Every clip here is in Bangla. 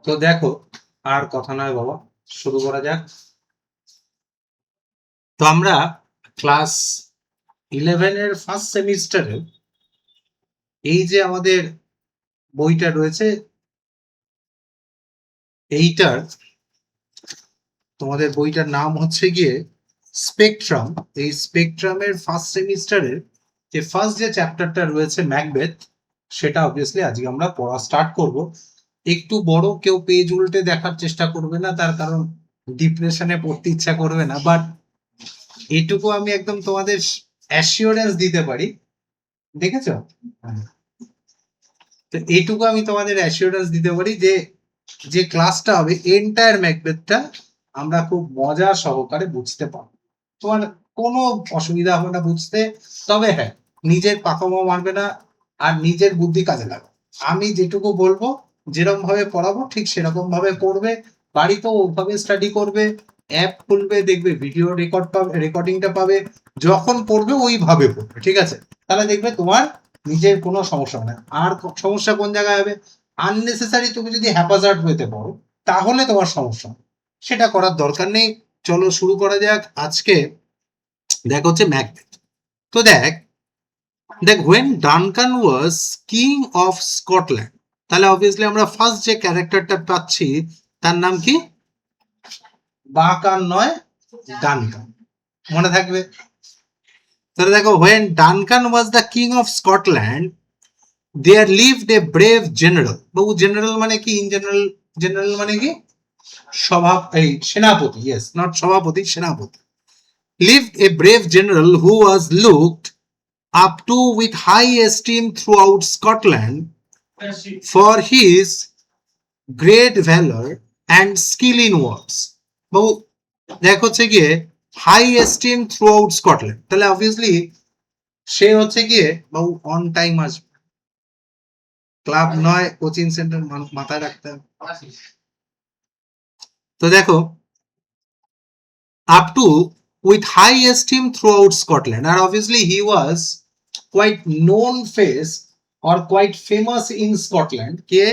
তো দেখো, আর কথা নয় বাবা, শুরু করা যাক। তো আমরা ক্লাস 11-এর ফার্স্ট সেমিস্টারে এই যে আমাদের বইটা রয়েছে, এইটার তোমাদের বইটার নাম হচ্ছে গিয়ে স্পেকট্রাম। এই স্পেকট্রামের ফার্স্ট সেমিস্টারের যে ফার্স্ট যে চ্যাপ্টারটা রয়েছে ম্যাকবেথ, সেটা অবভিয়াসলি আজকে আমরা পড়া স্টার্ট করব। একটু বড়, কেউ পেজ উল্টে দেখার চেষ্টা করবে না, তার কারণ ডিপ্রেশনে পড়তে ইচ্ছা করবে না। বাট এটুকু আমি একদম তোমাদের অ্যাসিওরেন্স দিতে পারি, দেখেছো? তো এইটুকু আমি তোমাদের অ্যাসিওরেন্স দিতে পারি যে যে ক্লাসটা হবে এন্টায়ার ম্যাকবেথটা আমরা খুব মজা সহকারে বুঝতে পারবো। তোমার কোনো অসুবিধা হবে না বুঝতে। তবে হ্যাঁ, নিজের পাকামো মারবে না, আর নিজের বুদ্ধি কাজে লাগাবে। আমি যেটুকু বলবো, যেরকম ভাবে পড়াবো ঠিক সেরকম ভাবে পড়বে। বাড়িতেও ওভাবে স্টাডি করবে, অ্যাপ খুলবে, দেখবে ভিডিও রেকর্ডিংটা পাবে, যখন পড়বে ওইভাবে পড়বে, ঠিক আছে? তাহলে দেখবে তোমার নিজের কোনো সমস্যা হবে না। আর সমস্যা কোন জায়গায় হবে? আননেসেসারি তুমি যদি হ্যাপাজার্ড হইতে পারো, তাহলে তোমার সমস্যা, সেটা করার দরকার নেই। চলো শুরু করা যাক। আজকে দেখ হচ্ছে ম্যাকবেথ। তো দেখ when Duncan was king of Scotland, তাহলে অবভিয়াসলি আমরা ফার্স্ট যে ক্যারেক্টারটা পাচ্ছি তার নাম কি? বাকান নয়, ডানকান। মনে থাকবে? তাহলে দেখো, when Duncan was the king of Scotland there lived a brave general. Babu general মানে কি? ইন জেনারেল, জেনারেল মানে কি? সেনাপতি। ইয়েস, নট সভাপতি, সেনাপতি। lived a brave general who was looked up to with high esteem throughout Scotland for his great valor and skill in wars. বাবু দেখো হচ্ছে গিয়ে high esteem throughout Scotland, তাহলে অবভিয়াসলি সে হচ্ছে গিয়ে বাবু অন টাইম আসবে। ক্লাব নয়, কোচিং সেন্টার মাথায় রাখতে হবে। তো দেখো, up to with high esteem throughout Scotland, and obviously he was quite known face or quite famous in Scotland. কে?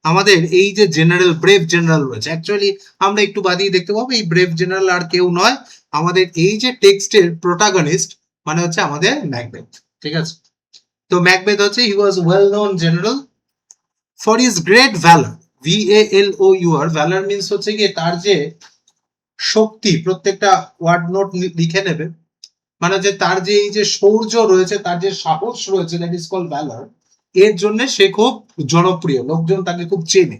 আমাদের এই যে জেনারেল, ব্রেভ জেনারেল রয়েছে। অ্যাকচুয়ালি আমরা একটু বাদিয়ে দেখতে পাবো এই ব্রেভ জেনারেল আর কেউ নয়, আমাদের এই যে টেক্সটের প্রোটাগনিস্ট মানে হচ্ছে আমাদের ম্যাকবেথ, ঠিক আছে? তো ম্যাকবেথ হচ্ছে he was well known general for his great valour. VALOUR, valour means হচ্ছে গিয়ে তার যে শক্তি, প্রত্যেকটা ওয়ার্ড নোট লিখে নেবে, মানে যে তার যে এই যে শৌর্য রয়েছে, তার যে সাহস রয়েছে, দ্যাট ইজ কল্ড ভ্যালর। এর জন্য সে খুব জনপ্রিয়, লোকজন তাকে খুব চেনে।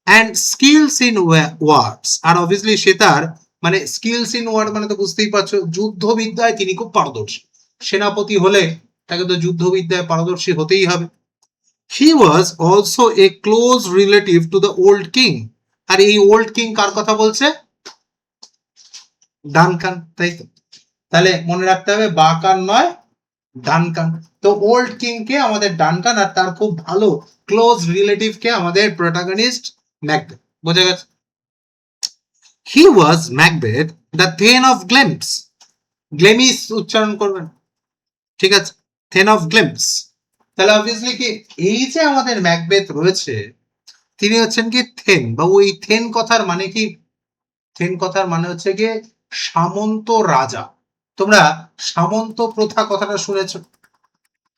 অ্যান্ড স্কিলস ইন ওয়ার্ডস, আর অবভিয়াসলি সে তার মানে স্কিলস ইন ওয়ার্ড মানে তো বুঝতেই পারছো, যুদ্ধবিদ্যায় তিনি খুব পারদর্শী। সেনাপতি হলে তাকে তো যুদ্ধবিদ্যায় পারদর্শী হতেই হবে। He was also a close relative to the old king. আর এই ওল্ড কিং কার কথা বলছে? ডানকান, তাই তো? তাহলে মনে রাখতে হবে বাকান নয়, ডানকান। তো ওল্ড কিং কে আমাদের ডানকান, আর তার খুব ভালো ক্লোজ রিলেটিভ কে আমাদের প্রোটাগনিস্ট ম্যাকবেথ। বোঝা গেছে? He was Macbeth the thane of Glamis. Glamis উচ্চারণ করবেন, ঠিক আছে? Thane of Glamis. তাহলে অবভিয়াসলি কি এই যে আমাদের ম্যাকবেথ রয়েছে, তিনি হচ্ছেন কি থেন। বা ওই থেন কথার মানে কি? থেন কথার মানে হচ্ছে গিয়ে সামন্ত রাজা। তোমরা সামন্ত প্রথা কথাটা শুনেছো?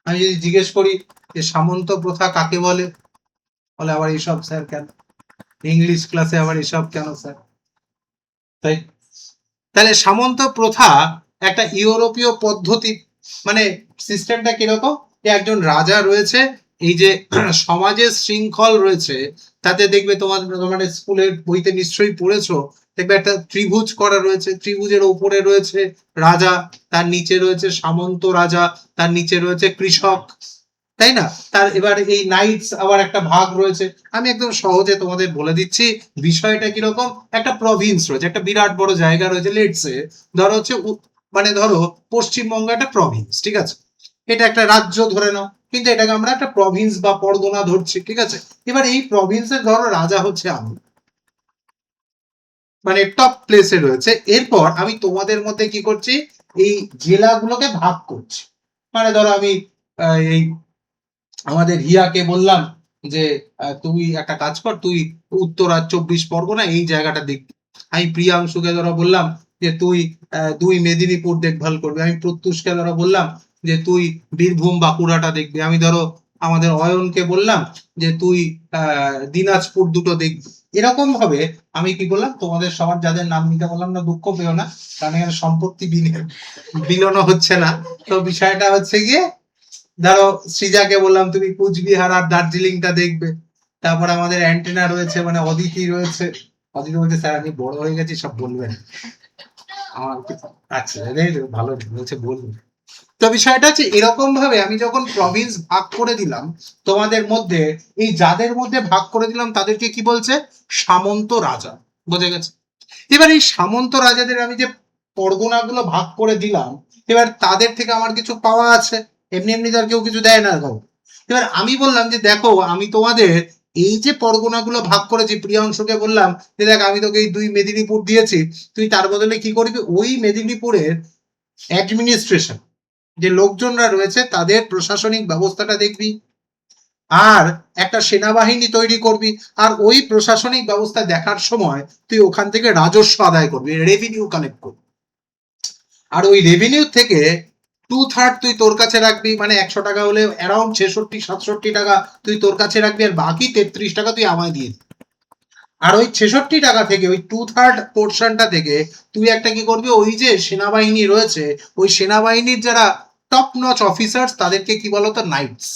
আমি যদি জিজ্ঞেস করি যে সামন্ত প্রথা কাকে বলে, বলে আবার এইসব স্যার কেন, ইংলিশ ক্লাসে আবার এসব কেন স্যার? তাই তাহলে সামন্ত প্রথা একটা ইউরোপীয় পদ্ধতি। মানে সিস্টেমটা কিরকম? যে একজন রাজা রয়েছে, এই যে সমাজের শৃঙ্খল রয়েছে, তাতে দেখবে তোমাদের স্কুলের বইতে নিশ্চয়ই পড়েছো, দেখবে একটা ত্রিভুজ করা রয়েছে, ত্রিভুজের উপরে রয়েছে রাজা, তার নিচে রয়েছে সামন্ত রাজা, তার নিচে রয়েছে কৃষক, তাই না? তার এবার এই নাইটস আবার একটা ভাগ রয়েছে। আমি একদম সহজে তোমাদের বলে দিচ্ছি বিষয়টা কিরকম। একটা প্রভিন্স রয়েছে, একটা বিরাট বড় জায়গা রয়েছে, লেটসে ধরো হচ্ছে মানে ধরো পশ্চিমবঙ্গ একটা প্রভিন্স, ঠিক আছে? এটা একটা রাজ্য ধরে নাও, কিন্তু এটাকে আমরা একটা প্রভিন্স বা পরগনা ধরছি, ঠিক আছে? এবার এই প্রভিন্সের ধরো রাজা হচ্ছে আমি, মানে টপ প্লেসে রয়েছে। এরপর আমি তোমাদের মধ্যে কি করছি, এই জেলাগুলোকে ভাগ করছি। মানে ধরো আমি এই আমাদের হিয়াকে বললাম যে তুই একটা কাজ কর, তুই উত্তরা 24 পরগনা এই জায়গাটা দেখবি। আমি প্রিয়াংশুকে ধরো বললাম যে তুই মেদিনীপুর দেখভাল করবি। আমি প্রত্যুষকে ধরো বললাম যে তুই বীরভূম বাঁকুড়াটা দেখবি। আমি ধরো আমাদের অয়নকে বললাম যে তুই দিনাজপুর দুটো দেখবি। এরকম ভাবে আমি কি করলাম, তোমাদের সবার যাদের নাম নিতে বললাম না, দুঃখ পেও না, কারণ এখানে সম্পত্তি বিলনও হচ্ছে না। তো বিষয়টা হচ্ছে গিয়ে, ধরো সৃজাকে বললাম তুমি কুচবিহার আর দার্জিলিংটা দেখবে। তারপর আমাদের অ্যান্টেনা রয়েছে, মানে অদিতি রয়েছে। অদিতি বলছে স্যার আমি বড় হয়ে গেছি, সব বলবেন। আমার আচ্ছা ভালো বলছে, বলবেন। তো বিষয়টা হচ্ছে এরকম ভাবে আমি যখন প্রভিন্স ভাগ করে দিলাম তোমাদের মধ্যে, এই যাদের মধ্যে ভাগ করে দিলাম তাদেরকে কি বলছে, সামন্ত রাজা। বোঝা গেছে? এবার এই সামন্ত রাজাদের আমি যে পরগনা গুলো ভাগ করে দিলাম, এবার তাদের থেকে আমার কিছু পাওয়া আছে, এমনি এমনি তার কেউ কিছু দেয় না। এবার আমি বললাম যে দেখো, আমি তোমাদের এই যে পরগনা গুলো ভাগ করেছি, প্রিয়াংশুকে বললাম যে দেখ আমি তোকে এই 2 মেদিনীপুর দিয়েছি, তুই তার বদলে কি করবি, ওই মেদিনীপুরের অ্যাডমিনিস্ট্রেশন যে লোকজনরা রয়েছে তাদের প্রশাসনিক ব্যবস্থাটা দেখবি, আর একটা সেনাবাহিনী তৈরি করবি, আর ওই প্রশাসনিক ব্যবস্থা দেখার সময় তুই ওখান থেকে রাজস্ব আদায় করবি, রেভিনিউ কালেক্ট করবি। আর ওই রেভিনিউ থেকে 2/3 তুই তোর কাছে রাখবি, মানে 100 টাকা হলে অ্যারাউন্ড 66-67 টাকা তুই তোর কাছে রাখবি, আর বাকি 33 টাকা তুই আমায় দিয়ে দিবি। আর ওই 66 টাকা থেকে, ওই 2/3 পোর্শনটা থেকে তুই একটা কি করবি, ওই যে সেনাবাহিনী রয়েছে, ওই সেনাবাহিনীর যারা টপ নচ অফিসার্স তাদেরকে কি বলতো, নাইটস।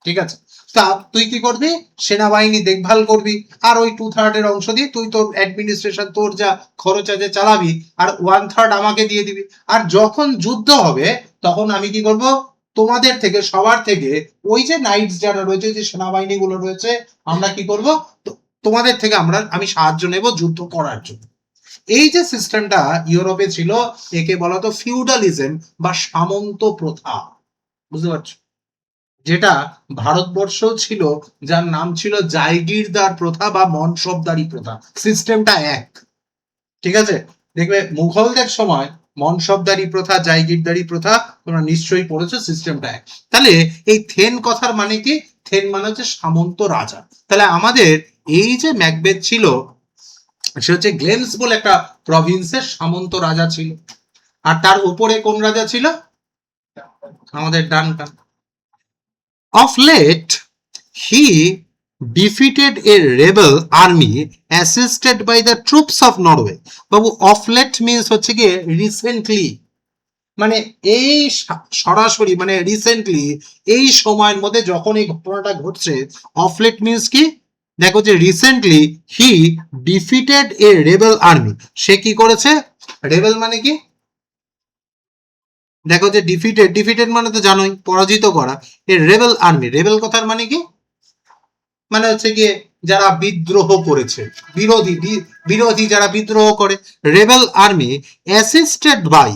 ঠিক আছে? তা তুই কি করবি, সেনাবাহিনী দেখভাল করবি, আর ওই 2/3 এর অংশ দিয়ে তুই তোর অ্যাডমিনিস্ট্রেশন, তোর যা খরচ আছে চালাবি, আর 1/3 আমাকে দিয়ে দিবি। আর যখন যুদ্ধ হবে তখন আমি কি করব, তোমাদের থেকে, সবার থেকে, ওই যে নাইটস যারা রয়েছে, যে সেনাবাহিনী গুলো রয়েছে, আমরা কি করব, তোমাদের থেকে আমি সাহায্য নেব যুদ্ধ করার জন্য। এই যে সিস্টেমটা ইউরোপে ছিল, একে বলা হতো ফিউডালিজম বা সামন্ত প্রথা। বুঝতে পারছো? যেটা ভারতবর্ষও ছিল, যার নাম ছিল জায়গিরদার প্রথা বা মনসবদারি প্রথা। সিস্টেমটা এক। ঠিক আছে? দেখবে মুঘলদের সময় মনসবদারি প্রথা, জায়গিরদারি প্রথা তোমরা নিশ্চয়ই পড়েছো, সিস্টেমটা এক। তাহলে এই থেন কথার মানে কি, থেন মানে হচ্ছে সামন্ত রাজা। তাহলে আমাদের এই যে ম্যাকবেথ ছিল, সে হচ্ছে গ্লেমস বলে একটা প্রভিন্সের সামন্ত রাজা ছিল। আর তার উপরে কোন রাজা ছিল, আমাদের Duncan. Of late, he defeated a rebel army assisted by the troops of Norway. Babu, of late means হচ্ছে গিয়ে রিসেন্টলি, মানে এই সরাসরি, মানে রিসেন্টলি, এই সময়ের মধ্যে যখন এই ঘটনাটা ঘটছে। অফ লেট মিন্স কি, দেখো যে recently he defeated a rebel army, সে কি করেছে, রেবেল মানে কি, দেখো যে ডিফিটেড মানে তো জানোই, পরাজিত করা। এ রেবেল আর্মি, রেবেল কথার মানে কি, মানে হচ্ছে গিয়ে যারা বিদ্রোহ করেছে, বিরোধী বিরোধী যারা বিদ্রোহ করে। Rebel army assisted by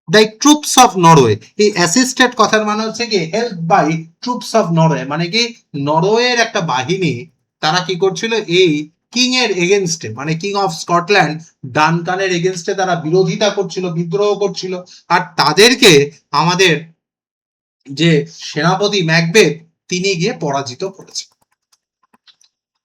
the troops of Norway. এই অ্যাসিস্টেড কথার মানে হচ্ছে কি, help by troops of Norway, মানে কি নরওয়ের একটা বাহিনী, তারা কি করছিল, এই কিং এর এগেনস্টে, মানে কিং অফ স্কটল্যান্ড ডানকানের এগেনস্টে তারা বিরোধিতা করছিল, বিদ্রোহ করছিল। আর তাদেরকে আমাদের যে সেনাপতি ম্যাকবেথ, তিনি গিয়ে পরাজিত করেছেন।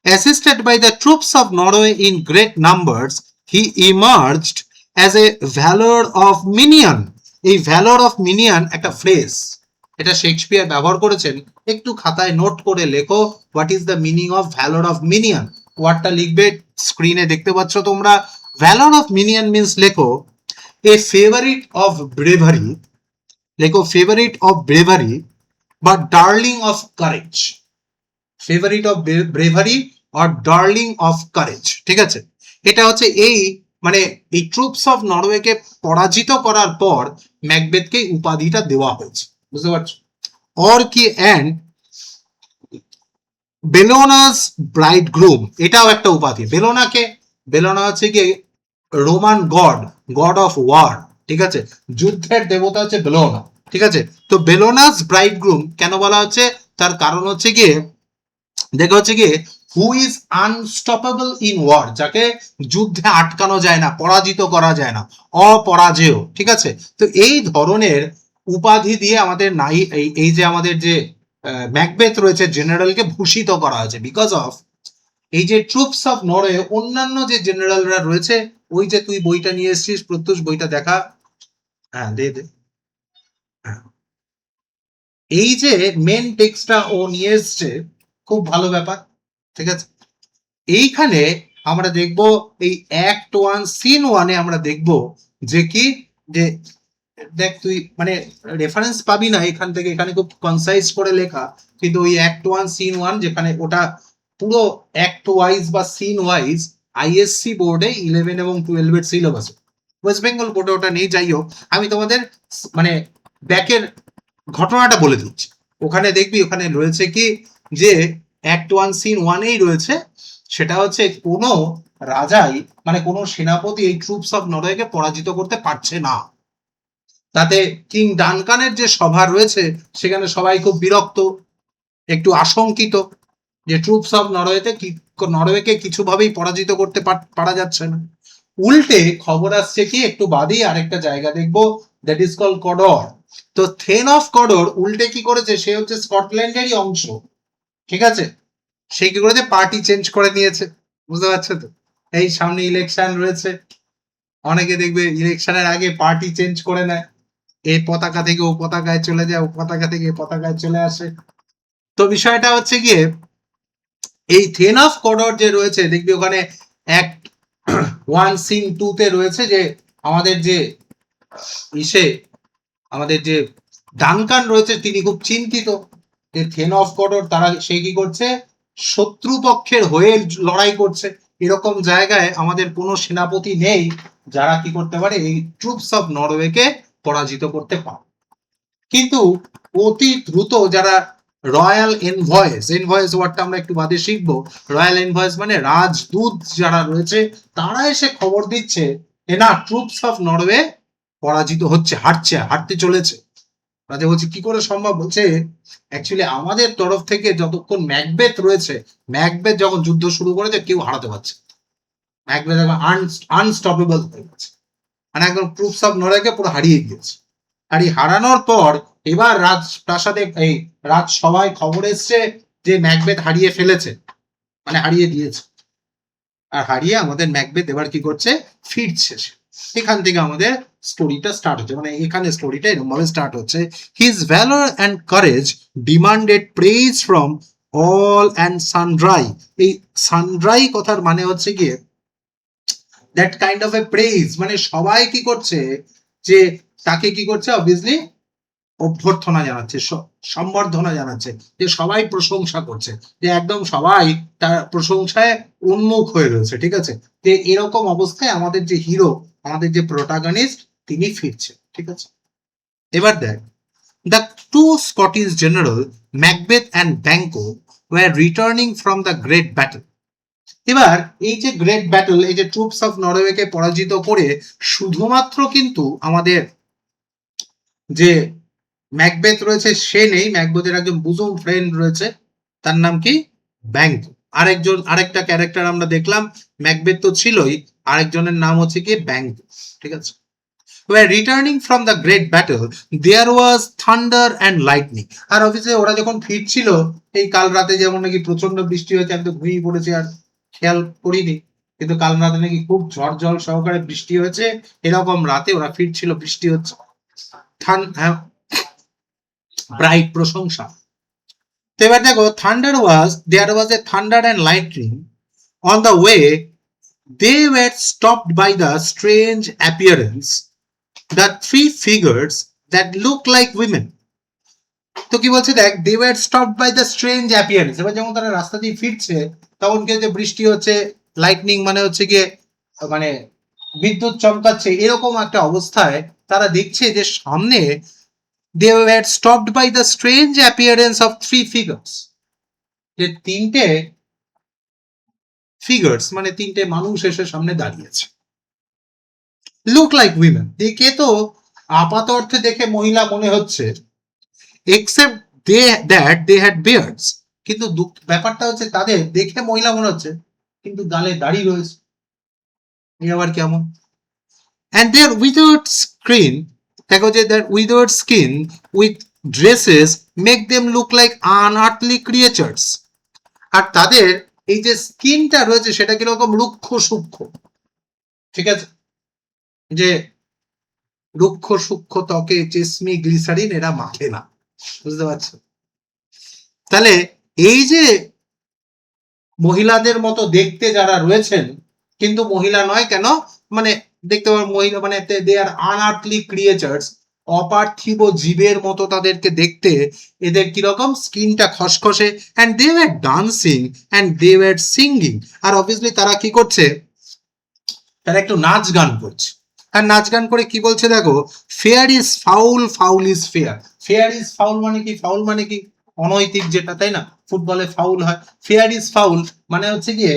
Assisted by the troops of Norway in great numbers, he emerged as a valor of minion. এই valor of minion একটা ফ্রেজ, এটা শেক্সপিয়ার ব্যবহার করেছেন। একটু খাতায় নোট করে লেখো, what is the meaning of valour of minion. ওয়ার্ডটা লিখবে, স্ক্রিনে দেখতে পাচ্ছ তোমরা। ভ্যালোর অফ মিনিয়ন মিন্স, লেখো এ ফেভারিট অফ ব্রেভারি, লেখো ফেভারিট অফ ব্রেভারি বা darling of courage. Favourite of bravery or darling of courage. ঠিক আছে? এটা হচ্ছে এই, মানে এই ট্রুপস অফ নরওয়েকে পরাজিত করার পর ম্যাকবেথকে উপাধিটা দেওয়া হয়েছে। বুঝতে পারছো? অর কি, অ্যান্ড বেলোনাস ব্রাইড গ্রুম, এটাও একটা উপাধি। বেলোনাকে, বেলোনা হচ্ছে কি Roman god, god of war. ঠিক আছে? যুদ্ধের দেবতা হচ্ছে বেলোনা। ঠিক আছে? তো বেলোনাস ব্রাইড গ্রুম কেন বলা হচ্ছে, তার কারণ হচ্ছে গিয়ে, দেখা হচ্ছে গিয়ে who is unstoppable in war, যাকে যুদ্ধে আটকানো যায় না, পরাজিত করা যায় না, অপরাজেয়। ঠিক আছে? তো এই ধরনের উপাধি দিয়ে আমাদের নাই, এই যে আমাদের যে ম্যাকবেথ রয়েছে জেনারেলকে ভূষিত করা হয়েছে বিকজ অফ এই যে ট্রুপস অফ নরওয়ে অন্যান্য যে জেনারেলরা রয়েছে, ওই যে তুই বইটা নিয়ে এসেছিস প্রত্যুষ, বইটা দেখা, হ্যাঁ দে দে, হ্যাঁ। এই যে মেন টেক্সটটা ও নিয়ে এসছে, খুব ভালো ব্যাপার, ঠিক আছে। এইখানে আমরা দেখব এই অ্যাক্ট 1 সিন 1-এ আমরা দেখব যে কি, যে দেখ তুই মানে রেফারেন্স পাবি না এখান থেকে, এখানে খুব কনসাইজ করে লেখা, কিন্তু ওই অ্যাক্ট 1 সিন 1 যেখানে ওটা পুরো অ্যাক্ট ওয়াইজ বা সিন ওয়াইজ আইএসসি বোর্ডে 11 এবং 12 এর সিলেবাস, ওয়েস্ট বেঙ্গল বোর্ডে ওটা নেই, যাই হোক আমি তোমাদের মানে ব্যাকের ঘটনাটা বলে দিচ্ছি। ওখানে দেখবি ওখানে রয়েছে কি যে অ্যাক্ট 1 সিন 1-এই রয়েছে, সেটা হচ্ছে কোনো রাজাই মানে কোনো সেনাপতি এই ট্রুপস অফ নরওয়েকে পরাজিত করতে পারছে না। তাতে কিং ডানকানের যে সভা রয়েছে সেখানে সবাই খুব বিরক্ত, একটু আশঙ্কিত যে ট্রুপস অফ নরওয়েকে কিছুভাবেই পরাজিত করতে পারা যাচ্ছে না। উল্টে খবর আসছে কি একটু বাদেই আরেকটা জায়গা দেখবো, দ্যাট ইজ কল কডর। তো থেন অফ কডর উল্টে কি করেছে, সে হচ্ছে স্কটল্যান্ডেরই অংশ, ঠিক আছে। সে কি করেছে, পার্টি চেঞ্জ করে নিয়েছে, বুঝতে পারছো তো। এই সামনে ইলেকশন রয়েছে, অনেকে দেখবে ইলেকশনের আগে পার্টি চেঞ্জ করে নেয়, এই পতাকা থেকে ও পতাকায় চলে যায়, ও পতাকা থেকে পতাকায় চলে আসে। তো বিষয়টা হচ্ছে গিয়ে এই থেন অফ কডর যে রয়েছে দেখবি ওখানে অ্যাক্ট 1 সিন 2-তে রয়েছে যে আমাদের যে ইসে আমাদের যে ডানকান রয়েছে তিনি খুব চিন্তিত যে থেন অফ কডর তারা সে কি করছে, শত্রু পক্ষের হয়ে লড়াই করছে। এরকম জায়গায় আমাদের কোনো সেনাপতি নেই যারা কি করতে পারে এই ট্রুপস অফ নরওয়েকে পরাজিত করতে পারে। কিন্তু অতি দ্রুত যারা রয়্যাল এনভয়েস ওয়ার্ডটা আমরা একটু বাদে শিখবো, রয়্যাল এনভয়েস মানে রাজদূত যারা রয়েছে, তারা এসে খবর দিচ্ছে যে না, ট্রুপস অফ নরওয়ে পরাজিত হচ্ছে, হারতে চলেছে। রাজা বলছে কি করে সম্ভব, বলছে অ্যাকচুয়ালি আমাদের তরফ থেকে যতক্ষণ ম্যাকবেথ রয়েছে, ম্যাকবেথ যখন যুদ্ধ শুরু করেছে কেউ হারাতে পারছে, ম্যাকবেথ একদম আনস্টপেবল হয়ে গেছে, মানে একদম ট্রুপস অফ নরওয়েকে পুরো হারিয়ে দিয়েছে। আর এই হারানোর পর এবার রাজপ্রাসাদে এই রাজসভায় খবর এসছে যে ম্যাকবেথ হারিয়ে ফেলেছে, মানে হারিয়ে দিয়েছে। আর হারিয়ে আমাদের ম্যাকবেথ এবার কি করছে, ফিরছে। এখান থেকে আমাদের স্টোরিটা স্টার্ট হচ্ছে, মানে এখানে স্টোরিটা এরকম ভাবে স্টার্ট হচ্ছে, his valour and courage demanded praise from all and sundry. এই সানড্রাই কথার মানে হচ্ছে গিয়ে that kind of a praise, মানে সবাই কি করছে যে তাকে কি করছে, অবভিয়াসলি অভ্যর্থনা জানাচ্ছে, সম্বর্ধনা জানাচ্ছে, যে সবাই প্রশংসা করছে, যে একদম সবাই তার প্রশংসায় উন্মুখ হয়ে রয়েছে, ঠিক আছে। যে এরকম অবস্থায় আমাদের যে হিরো, আমাদের যে প্রোটাগনিস্ট, তিনি ফিরছে, ঠিক আছে। এবার দেখ, the two Scottish general Macbeth and Banquo were returning from the great battle. এবার এই যে গ্রেট ব্যাটল, এই যে ট্রুপস অফ নরওয়েকে পরাজিত করে শুধুমাত্র কিন্তু আমাদের যে ম্যাকবেথ রয়েছে সে নেই, ম্যাকবেথের একজন বুজুম ফ্রেন্ড রয়েছে, তার নাম কি, ব্যাঙ্ক। আরেকটা ক্যারেক্টার আমরা দেখলাম, ম্যাকবেথ তো ছিলই, আরেকজনের নাম হচ্ছে কি ব্যাঙ্ক, ঠিক আছে। Returning from the great battle there was thunder and lightning. আর অফিসে ওরা যখন ফিরছিল, এই কাল রাতে যেমন নাকি প্রচন্ড বৃষ্টি হয়েছে, আমি তো ঘুমিয়ে পড়েছি আর খেয়াল করিনি, কিন্তু কাল রাতে নাকি খুব ঝড় জল সহকারে বৃষ্টি হয়েছে, এরকম রাতে ওরা ফিরছিল, বৃষ্টি হচ্ছে, ব্রাইট প্রশংসা। তো এবার দেখো, there was a thunder and lightning on the way, they were stopped by the strange appearance, the three figures that look like women. তো কি বলছে দেখ, they were stopped by the strange appearance. এবার যেমন তারা রাস্তা দিয়ে ফিরছে, তখন কি হচ্ছে, বৃষ্টি হচ্ছে, লাইটনিং মানে হচ্ছে গিয়ে মানে বিদ্যুৎ চমকাচ্ছে, এরকম একটা অবস্থায় তারা দেখছে যে সামনে they were stopped by the strange appearance of three figures, যে তিনটে ফিগার্স মানে তিনটে মানুষ এসে সামনে দাঁড়িয়েছে, লুক লাইক উইমেন, দেখে তো আপাত অর্থে দেখে মহিলা মনে হচ্ছে, এক্সেপ্ট দে হ্যাড বিয়ার্ডস, কিন্তু ব্যাপারটা হচ্ছে তাদের দেখে মহিলা মনে হচ্ছে কিন্তু গালে দাড়ি রয়েছে, এই আবার কেমন। and their withered skin, দেখো যে their withered skin with dresses make them look like unearthly creatures. আর তাদের এই যে স্কিনটা রয়েছে সেটা কিরকম রুক্ষ সূক্ষ্ম, ঠিক আছে, যে রুক্ষ সূক্ষ্ম ত্বকে চেসমি গ্লিসারিন এরা মাখে না, বুঝতে পারছো? তাহলে এই যে মহিলাদের মতো দেখতে যারা রয়েছেন কিন্তু মহিলা নয় কেন, মানে দেখতে পাবো মহিলা মানে দে আর আনআর্থলি ক্রিয়েচার্স, অপার্থিব জীবের মতো তাদেরকে দেখতে, এদের কিরকম স্কিনটা খসখসে, and they were dancing and they were singing, আর অবভিয়াসলি তারা কি করছে, তারা একটু নাচ গান করছে, আর নাচ গান করে কি বলছে দেখো, fair is foul, foul is fair. Fair is foul মানে কি, ফাউল মানে কি অনৈতিক যেটা, তাই না, ফুটবলে ফাউল হয়। ফেয়ার ইজ ফাউল মানে হচ্ছে গিয়ে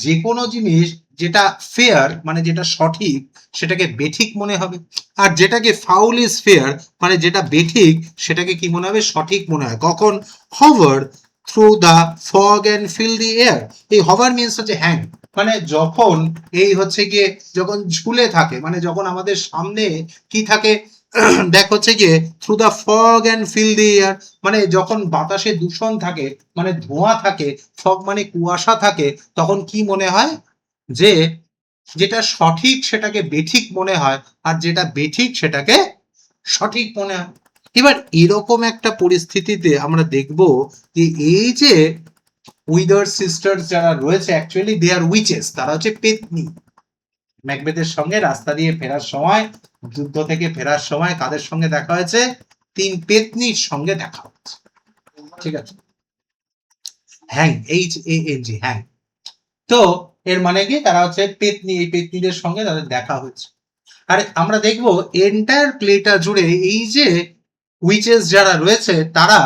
যে কোনো জিনিস যেটা ফেয়ার মানে যেটা সঠিক সেটাকে বেঠিক মনে হবে, আর যেটাকে ফাউল ইজ ফেয়ার মানে যেটা বেঠিক সেটাকে কি মনে হবে, সঠিক মনে হয়। কখন, hover through the fog and feel the air. এই হভার মিনস হচ্ছে হ্যাং, মানে যখন এই হচ্ছে গিয়ে যখন ঝুলে থাকে, মানে যখন আমাদের সামনে কি থাকে দেখ হচ্ছে গিয়ে through the fog and feel the air, মানে যখন বাতাসে দূষণ থাকে মানে ধোঁয়া থাকে, ফগ মানে কুয়াশা থাকে, তখন কি মনে হয় যে যেটা সঠিক সেটাকে বেঠিক মনে হয়, আর যেটা বেঠিক সেটাকে সঠিক মনে হয়। এবার এরকম একটা পরিস্থিতিতে আমরা দেখব যে এই যে উইদার সিস্টার্স যারা রয়েছে অ্যাকচুয়ালি দে আর উইচেস, তারা হচ্ছে পেতনি। ম্যাকবেথের সঙ্গে রাস্তা দিয়ে ফেরার সময়, যুদ্ধ থেকে ফেরার সময় কাদের সঙ্গে দেখা হয়েছে, 3 পেতনির সঙ্গে দেখা হচ্ছে, ঠিক আছে, হ্যাং, HANG, হ্যাং। তো এর মানে কি, তারা হচ্ছে পেতনি, এই পেতনিদের সঙ্গে তাদের দেখা হয়েছে। আর আমরা দেখব এন্টায়ার প্লেটা জুড়ে এই যে উইচেস যারা রয়েছে তারা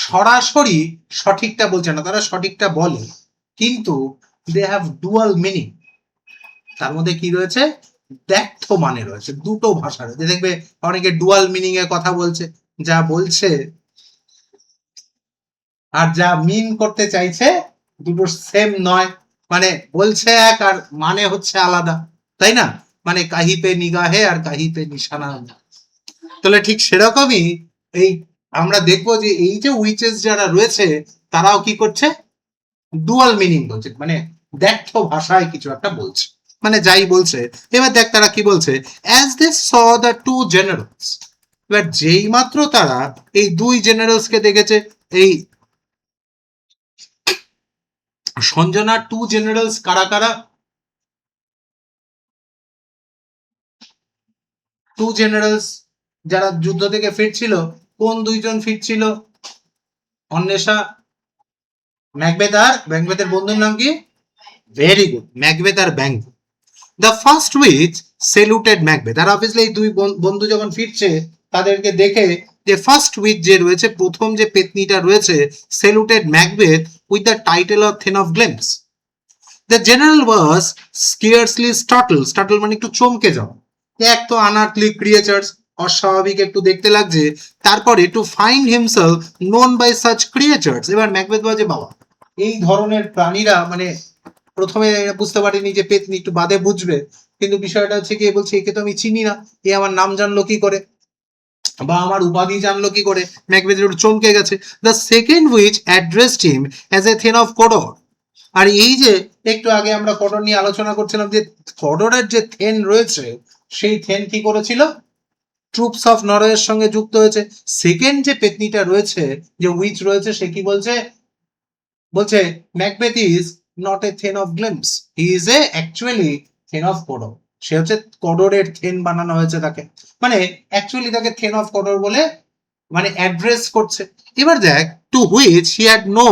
সরাসরি সঠিকটা বলছে না, তারা সঠিকটা বলে কিন্তু দে হ্যাভ ডুয়াল মিনিং। তার মধ্যে কি রয়েছে, দ্ব্যর্থ মানে রয়েছে, দুটো ভাষা রয়েছে। দেখবে অনেকে ডুয়াল মিনিং এ কথা বলছে, যা বলছে আর যা মিন করতে চাইছে দুটো সেম নয়, মানে বলছে এক আর মানে হচ্ছে আলাদা, তাই না, মানে কাহি পে নিগাহে আর কাহি পে নিশানা। তাহলে ঠিক সেরকমই এই আমরা দেখবো যে এই যে উইচেস যারা রয়েছে তারাও কি করছে, ডুয়াল মিনিং বলছে, মানে দ্ব্যর্থ ভাষায় কিছু একটা বলছে, মানে যাই বলছে। এবার দেখ তারা কি বলছে, as they saw the two generals, এবার যেই মাত্র তারা এই দুই জেনারেলস কে দেখেছে, এই সঞ্জনা টু জেনারেলস কারা কারা, টু জেনারেলস যারা যুদ্ধ থেকে ফিরছিল, কোন দুইজন ফিরছিল, অন্বেষা, ম্যাকবেথ, আর ম্যাকবেথের বন্ধুর নাম কি, ভেরি গুড, ম্যাকবেথ আর Banquo. The first witch saluted Macbeth, আর অবভিয়াসলি এই দুই বন্ধু যখন ফিরছে তাদেরকে দেখে যে ফার্স্ট উইচ যে রয়েছে, প্রথম যে পেতনিটা রয়েছে, saluted Macbeth with the title of thane of Glamis. The general was scarcely startle, startle মানে একটু চমকে যাওয়া, এক তো আনআর্থলি ক্রিয়েচার্স, অস্বাভাবিক একটু দেখতে লাগছে, তারপরে to find himself known by such creatures. এবার ম্যাকবেথ বলে বাবা এই ধরনের প্রাণীরা, মানে প্রথমে বুঝতে পারিনি যে পেতনি, একটু বাদে বুঝবে, কিন্তু বিষয়টা হচ্ছে কি, বলছে একে তো আমি চিনি না, এ আমার নাম জানলো কি করে বা আমার উপাধি জানলো কি করে, ম্যাকবেথ একটু চমকে গেছে। The second witch addressed him as a thane of Cawdor, আর এই যে একটু আগে আমরা কোডর নিয়ে আলোচনা করছিলাম যে কোডরের যে থেন রয়েছে সেই থেন কি করেছিল, ট্রুপস অফ নরওয়ের সঙ্গে যুক্ত হয়েছে। সেকেন্ড যে পেতনিটা রয়েছে, যে উইচ রয়েছে, সে কি বলছে, বলছে Macbeth is not a thane of Glamis, he is a actually thane of Cawdor. সে হচ্ছে কোডরের থেন বানানো হয়েছে তাকে, মানে অ্যাকচুয়ালি তাকে থেন অফ কোডর বলে মানে অ্যাড্রেস করছে। এবার দেখ to which he had no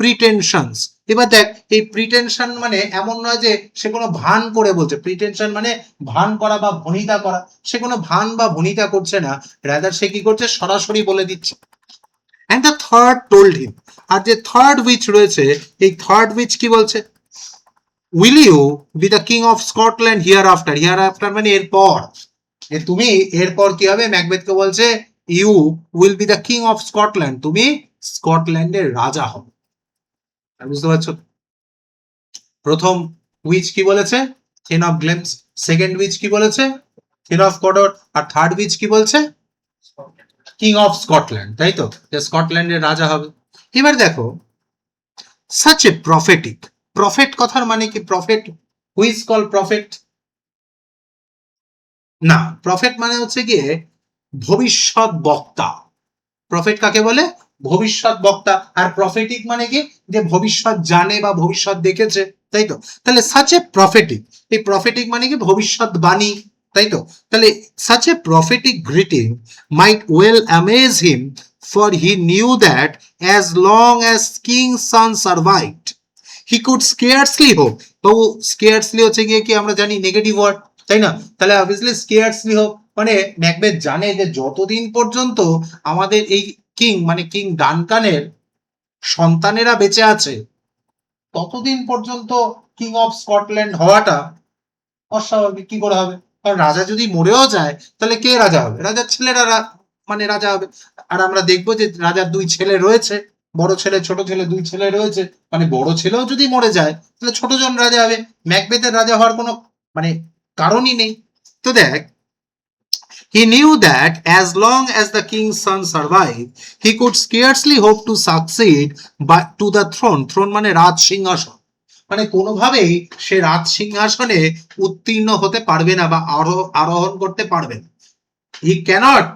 pretensions, এবার দেখ এই প্রিটেনশন মানে এমন নয় যে সে কোনো ভান করে বলছে, প্রিটেনশন মানে ভান করা বা ভনিতা করা, সে কোনো ভান বা ভনিতা করছে না, রাদার সে কি করছে, সরাসরি বলে দিচ্ছে। And the third told him, আর যে থার্ড উইচ রয়েছে, এই থার্ড উইচ কি বলছে, will you be the king of Scotland hereafter, hereafter মানে এরপর, যে তুমি এরপর কি হবে, ম্যাকবেথকে বলছে you will be the king of Scotland, তুমি স্কটল্যান্ডের রাজা হবে। বুঝতে পারছো, প্রথম উইচ কি বলেছে, thane of Glamis, second witch কি বলেছে, থেন অফ কডর, আর থার্ড উইচ কি বলছে, কিং অফ স্কটল্যান্ড, তাই তো, যে স্কটল্যান্ডের রাজা হবে। এবার দেখো সাচ এ প্রফেটিক, প্রফেট কথার মানে কি? Prophet, who is call prophet? না, প্রফেট মানে হচ্ছে গিয়ে ভবিষ্যৎ বক্তা। প্রফেট কাকে বলে? ভবিষ্যৎ বক্তা। আর প্রফেটিক মানে কি? যে ভবিষ্যৎ জানে বা ভবিষ্যৎ দেখেছে, তাই তো। তাহলে সাচ এ প্রফেটিক, এই প্রফেটিক মানে কি? ভবিষ্যৎবাণী, তাই তো। তাহলে such a prophetic greeting might well amaze him, for he knew that as long as king son survived he could scarcely hope. তো স্কেয়ারসলি হচ্ছে গিয়ে কি আমরা জানি নেগেটিভ ওয়ার্ড, তাই না? তাহলে অবভিয়াসলি স্কেয়ারসলি হোপ মানে ম্যাকবেথ জানে যে যতদিন পর্যন্ত আমাদের এই কিং মানে কিং ডানকানের সন্তানেরা বেঁচে আছে ততদিন পর্যন্ত কিং অফ স্কটল্যান্ড হওয়াটা অস্বাভাবিক। কি করে হবে? কারণ রাজা যদি মরেও যায় তাহলে কে রাজা হবে? রাজার ছেলেরা মানে রাজা হবে। আর আমরা দেখবো যে রাজার দুই ছেলে রয়েছে, বড় ছেলে ছোট ছেলে, দুই ছেলে রয়েছে। মানে বড় ছেলেও যদি মরে যায় তাহলে ছোট জন রাজা হবে। ম্যাকবেথের রাজা হওয়ার কোনো মানে কারণই নেই। তো দেখ, he knew that as long as the king's son survived, he could scarcely hope to succeed but to the throne. throne মানে রাজ সিংহাসন, মানে কোনোভাবেই সে রাজ সিংহাসনে উত্তীর্ণ হতে পারবে না বা আরোহণ করতে পারবে না। হি ক্যানট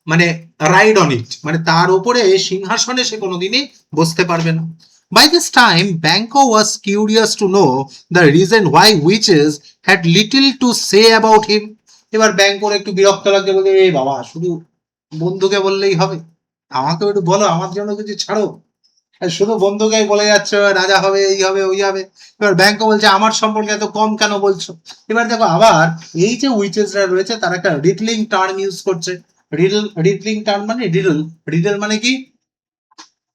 মানে রাইড অন ইট, মানে তার উপরে সিংহাসনে সে কোনোদিনই বসতে পারবে না। By this time, Banquo was curious to know the reason why witches had little to say about him. এবার ব্যাংকোর একটু বিরক্ত লাগছে, বলছে এই বাবা শুধু বন্ধুকে বললেই হবে, আমাকে একটু বলো, আমার জন্য কিছু ছাড়ো, শুধু বন্ধুকেই বলে যাচ্ছে রাজা হবে, এই হবে, ওই হবে। এবার ব্যাংকো বলছে আমার সম্পর্কে এত কম কেন বলছো? এবার দেখো আবার এই যে উইচেসরা রয়েছে তারা একটা রিডলিং টার্ম ইউজ করছে। রিডলিং টার্ম মানে রিডল, রিডল মানে কি?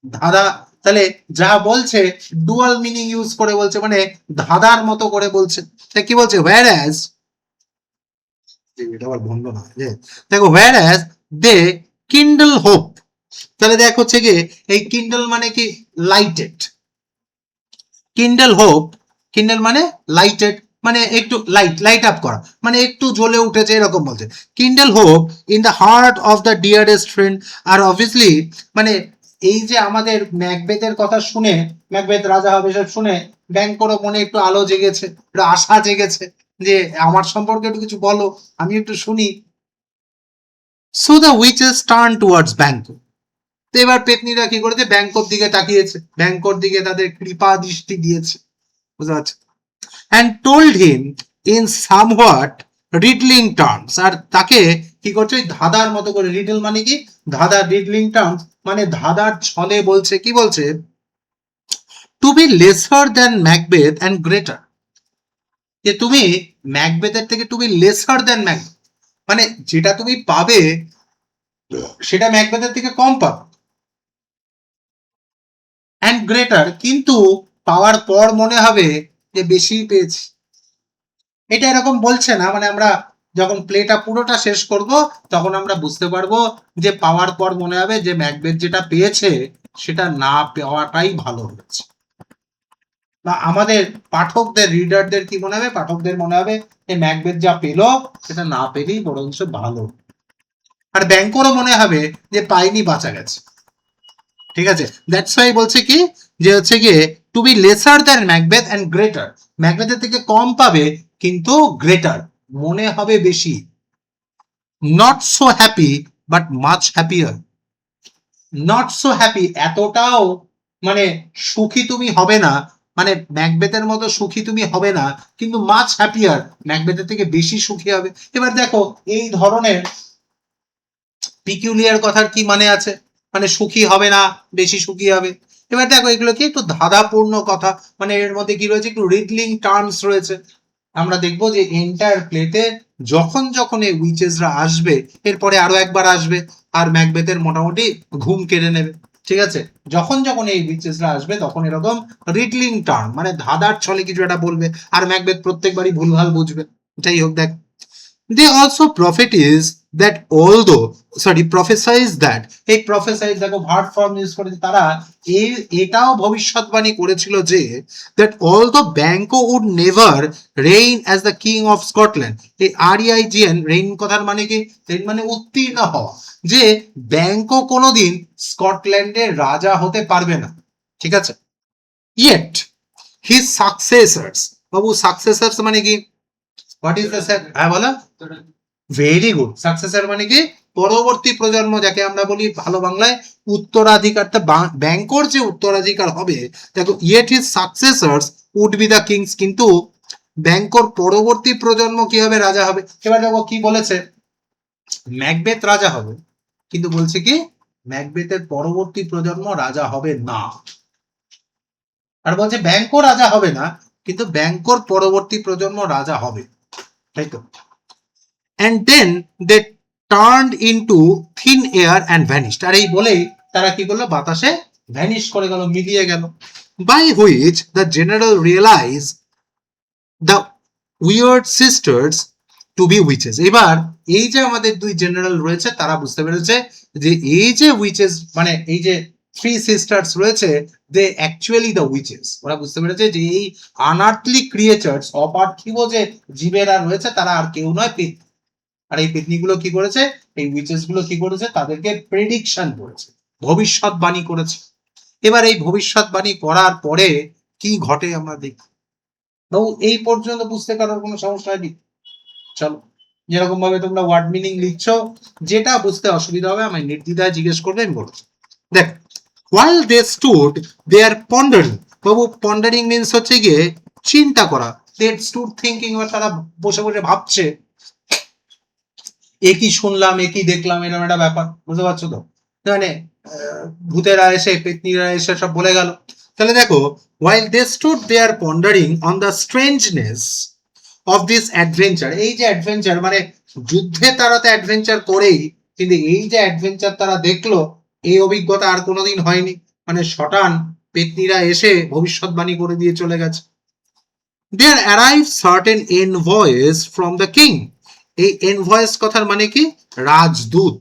ধাঁধা। তাহলে যা বলছে ডুয়াল মিনিং ইউজ করে বলছে, মানে ধাঁধার মতো করে বলছে। তা কি বলছে? হোয়ার অ্যাজ, এটা আবার বন্ধ না যে, দেখো হোয়ার অ্যাজ দে কিন্ডল হোপ। তাহলে দেখ হচ্ছে কি এই কিন্ডল মানে কি? লাইটেড। কিন্ডল হোপ, কিন্ডল মানে লাইটেড, মানে একটু লাইট আপ করা, মানে একটু জ্বলে উঠেছে এরকম বলছে। Kindle hope in the heart of the dearest friend. আর অবভিয়াসলি মানে এই যে আমাদের ম্যাকবেথের কথা শুনে, ম্যাকবেথ রাজা হবে সব শুনে ব্যাংকোরও মনে একটু আলো জেগেছে, একটু আশা জেগেছে যে আমার সম্পর্কে একটু কিছু বলো, আমি একটু শুনি। So the witches turn towards Banquo. তো এবার পেতনিরা কি করেছে? ব্যাংকোর দিকে তাকিয়েছে, ব্যাংকোর দিকে তাদের কৃপা দৃষ্টি দিয়েছে, বুঝতে পারছো? and told him in somewhat riddling terms, আর তাকে কি করছে? ধাঁধার মতো করে, রিডল মানে কি? ধাঁধা, রিডলিং টার্মস মানে ধাঁধার ছলে বলছে, কি বলছে? To be lesser than Macbeth and greater, যে তুমি ম্যাকবেথের থেকে to be lesser than Macbeth, মানে যেটা তুমি পাবে সেটা ম্যাকবেথের থেকে কম পাবে, অ্যান্ড গ্রেটার কিন্তু পাওয়ার পর মনে হবে যে বেশি পেয়েছি। এটা এরকম বলছে না, মানে আমরা যখন প্লেটা পুরোটা শেষ করব তখন আমরা বুঝতে পারবো যে পাওয়ার পর মনে হবে যে ম্যাকবেথ যেটা পেয়েছে সেটা না পাওয়াটাই ভালো হয়েছে। বা আমাদের পাঠকদের, রিডারদের কি মনে হবে? পাঠকদের মনে হবে যে ম্যাকবেথ যা পেলো সেটা না পেলেই বরঞ্চ ভালো। আর ব্যাংকরও মনে হবে যে পাইনি, বাঁচা গেছে। ঠিক আছে, দ্যাটস ওয়াই বলছে কি যে হচ্ছে গিয়ে to be lesser than Macbeth and greater, ম্যাকবেথের থেকে কম পাবে কিন্তু গ্রেটার মনে হবে বেশি। Not so happy but much happier. Not so happy এতটাও মানে সুখী তুমি হবে না, মানে ম্যাকবেথের মতো সুখী তুমি হবে না, কিন্তু মাচ হ্যাপিয়ার ম্যাকবেথের থেকে বেশি সুখী হবে। এবার দেখো এই ধরনের পিকিউলিয়ার কথার কি মানে আছে? মানে সুখী হবে না, বেশি সুখী হবে। এবার দেখো এগুলো কি একটু ধাঁধাপূর্ণ কথা, মানে এর মধ্যে কি রয়েছে? একটু রিডলিং টার্মস রয়েছে। আমরা দেখবো যে এন্টায়ার প্লেতে যখন যখন এই উইচেসরা আসবে এরপরে আরো একবার আসবে আর ম্যাকবেথের মোটামুটি ঘুম কেড়ে নেবে। ঠিক আছে, যখন যখন এই উইচেসরা আসবে তখন এরকম রিডলিং টার্ম মানে ধাঁধার ছলে কিছু একটা বলবে আর ম্যাকবেথ প্রত্যেকবারই ভুলভাল বুঝবে। যাই হোক, দেখ They also prophesize that এই prophesize দেখো ভার্ব ফর্ম ইউজ করেছে তারা এটাও ভবিষ্যৎবাণী করেছিল যে that although Banquo would never reign as the king of Scotland, এই REIGN reign কথার মানে কি? reign মানে উত্তীর্ণ হওয়া, যে ব্যাংকো কোনোদিন স্কটল্যান্ডের রাজা হতে পারবে না, ঠিক আছে? Yet his successors, বাবু successors মানে কি? What is the sir? হ্যাঁ বলো। Very good. সাকসেসর মানে কি? পরবর্তী প্রজন্ম, যাকে আমরা বলি ভালো বাংলায় উত্তরাধিকার। ব্যাংকর যে উত্তরাধিকার হবে, দেখো yet his successors would be the kings, কিন্তু ব্যাংকর পরবর্তী প্রজন্ম কি হবে? রাজা হবে। এবার দেখো কি বলেছে, ম্যাকবেথ রাজা হবে, কিন্তু বলছে কি ম্যাকবেথের পরবর্তী প্রজন্ম রাজা হবে না। আর বলছে ব্যাংকর রাজা হবে না, কিন্তু ব্যাংকর পরবর্তী প্রজন্ম রাজা হবে, তাই তো? And then they turned into thin air and vanished. আর এই বলেই তারা কি করলো? বাতাসে ভ্যানিশ করে গেল, মিলিয়ে গেল। By which the general realized the weird sisters to be witches. এবার এই যে আমাদের দুই জেনারেল রয়েছে তারা বুঝতে পেরেছে যে এই যে উইচেস মানে এই যে থ্রি সিস্টার্স রয়েছে, দে অ্যাকচুয়ালি দ্য উইচেস। ওরা বুঝতে পেরেছে যে এই আনআর্থলি ক্রিয়েচার্স, অপার্থিব যে জীবেরা রয়েছে তারা আর কেউ নয়, পেতনি। আর এই পেতনিগুলো কি করেছে? এই উইচেস গুলো কি করেছে? তাদেরকে প্রেডিকশন করেছে, ভবিষ্যৎবাণী করেছে। এবার এই ভবিষ্যৎবাণী করার পরে কি ঘটে আমরা দেখি। এই পর্যন্ত বুঝতে কারোর কোনো সমস্যা হয়নি? চলো, যেরকম ভাবে তোমরা ওয়ার্ড মিনিং লিখছো, যেটা বুঝতে অসুবিধা হবে আমায় নির্দ্বিধায় জিজ্ঞেস করবে, আমি বলছি। দেখ, while they stood there pondering, Babu পন্ডারিং means হচ্ছে গিয়ে চিন্তা করা। they stood thinking, তারা বসে বসে ভাবছে, একই শুনলাম একই দেখলাম, এরকম একটা ব্যাপার, বুঝতে পারছো তো? মানে ভূতেরা এসে পেতনিরা এসে সব বলে গেল। তাহলে দেখো, while they stood there pondering on the strangeness of this adventure, এই যে অ্যাডভেঞ্চার মানে যুদ্ধে তারা তো অ্যাডভেঞ্চার করেই, কিন্তু এই যে অ্যাডভেঞ্চার তারা দেখলো, এই অভিজ্ঞতা আর কোনোদিন হয়নি। মানে শটান পেতনিরা এসে ভবিষ্যৎবাণী করে দিয়ে চলে গেছে। There arrived certain envoys from the king. এই এনভয়েস কথার মানে কি? রাজদূত,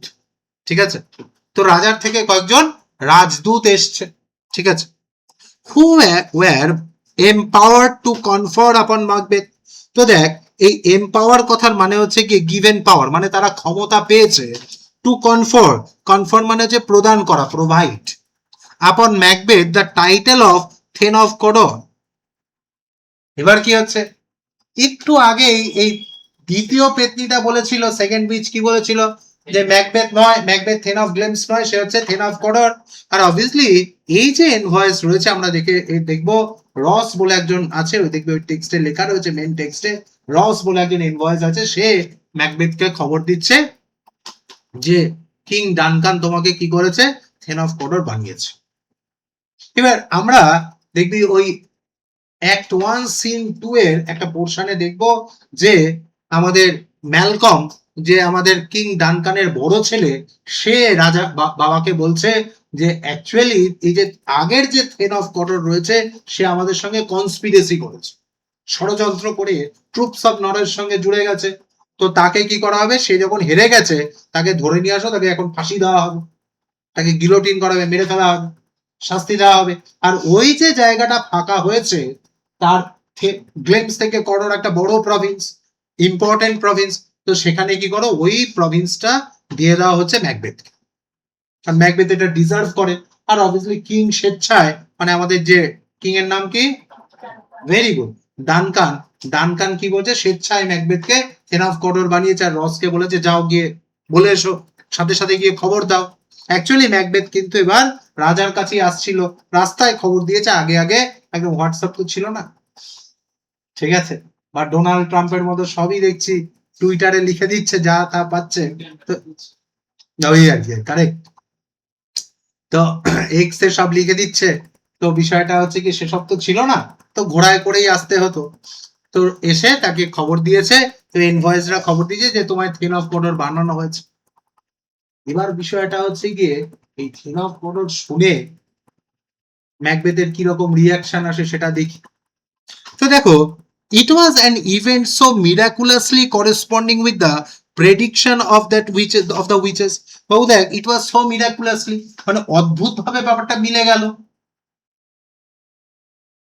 ঠিক আছে? তো রাজার থেকে কয়েকজন রাজদূত এসছে, ঠিক আছে? who were empowered to confer upon Macbeth. তো দেখ, এই এম্পাওয়ার কথার মানে হচ্ছে কি? গিভেন পাওয়ার, মানে তারা ক্ষমতা পেয়েছে। টু কনফার, কনফার মানে হচ্ছে প্রদান করা, provide. Upon Macbeth the title of thane of Cawdor. এবার কি হচ্ছে? একটু আগেই এই দ্বিতীয় পেতনিটা বলেছিল, সেকেন্ড উইচ কি বলেছিল? যে ম্যাকবেথ নয়, ম্যাকবেথ থেন অফ গ্লেমস নয়, সে হচ্ছে then of Cawdor. R obviously এই যে এনভয়েস রয়েছে আমরা দেখবো, রস বলে একজন আছে, ওই দেখবে ওই টেক্সটে লেখা রয়েছে, মেন টেক্সটে রস বলে একজন এনভয়েস আছে, সে ম্যাকবেথকে খবর দিচ্ছে যে কিং ডানকান তোমাকে কি করেছে? থেন অফ কডর বানিয়েছে। এবার আমরা দেখবি ওই অ্যাক্ট 1 সিন 2 এর একটা পোরশনে দেখবো যে আমাদের ম্যালকম, যে আমাদের কিং ডানকানের বড় ছেলে, সে রাজা বাবাকে বলছে যে অ্যাকচুয়ালি এই যে আগের যে থেন অফ কডর রয়েছে, সে আমাদের সঙ্গে কনস্পিরেসি করেছে, ষড়যন্ত্র করে ট্রুপস অফ নরের সঙ্গে জুড়ে গেছে। তো তাকে কি করা হবে? সে যখন হেরে গেছে, তাকে ধরে নিয়ে আসো, তাকে এখন ফাঁসি দেওয়া হবে, তাকে গিলোটিন করা হবে, মেরে ফেলা হবে, শাস্তি দেওয়া হবে। আর ওই যে জায়গাটা ফাঁকা হয়েছে, তার গ্লেমস থেকে কডর একটা বড় প্রভিন্স, ইম্পর্টেন্ট প্রভিন্স, তো সেখানে কি করো? ওই প্রভিন্সটা দিয়ে দেওয়া হচ্ছে ম্যাকবেথকে। আর ম্যাকবেথ এটা ডিজার্ভ করে। আর অবভিয়াসলি কিং স্বেচ্ছায়, মানে আমাদের যে কিং এর নাম কি? Very good, Duncan. ডানকান কি বলছে? স্বেচ্ছায় ম্যাকবেথকে থেন অফ কডর বানিয়েছে, আর রসকে বলেছে যাও গিয়ে বলে এসো, সাথে সাথে গিয়ে খবর দাও। অ্যাকচুয়ালি ম্যাকবেথ কিন্তু এবার রাজার কাছে আসছিল, রাস্তায় খবর দিয়েছে, আগে আগে একদম হোয়াটসঅ্যাপ তো ছিল না, ঠিক আছে? বা ডোনাল্ড ট্রাম্পের মতো সবই দেখছি টুইটারে লিখে দিচ্ছে, যা তা পাচ্ছে, তো ওই আর কি, কারেক্ট। তো এক্স এ সব লিখে দিচ্ছে। তো বিষয়টা হচ্ছে কি, সেসব তো ছিল না, তো ঘোড়ায় করেই আসতে হতো। তো এসে তাকে খবর দিয়েছে, তো এনভয়েসরা খবর দিয়েছে যে তোমায় থেন অফ কডর বানানো হয়েছে। এবার বিষয়টা হচ্ছে গিয়ে, এই থেন অফ কডর শুনে ম্যাকবেথের কিরকম রিয়াকশন আসে সেটা দেখি। তো দেখো, It was an event so miraculously corresponding with the prediction of that witches of the witches. বাবু দেখ, it was so miraculously, মানে অদ্ভুত ভাবে ব্যাপারটা মিলে গেল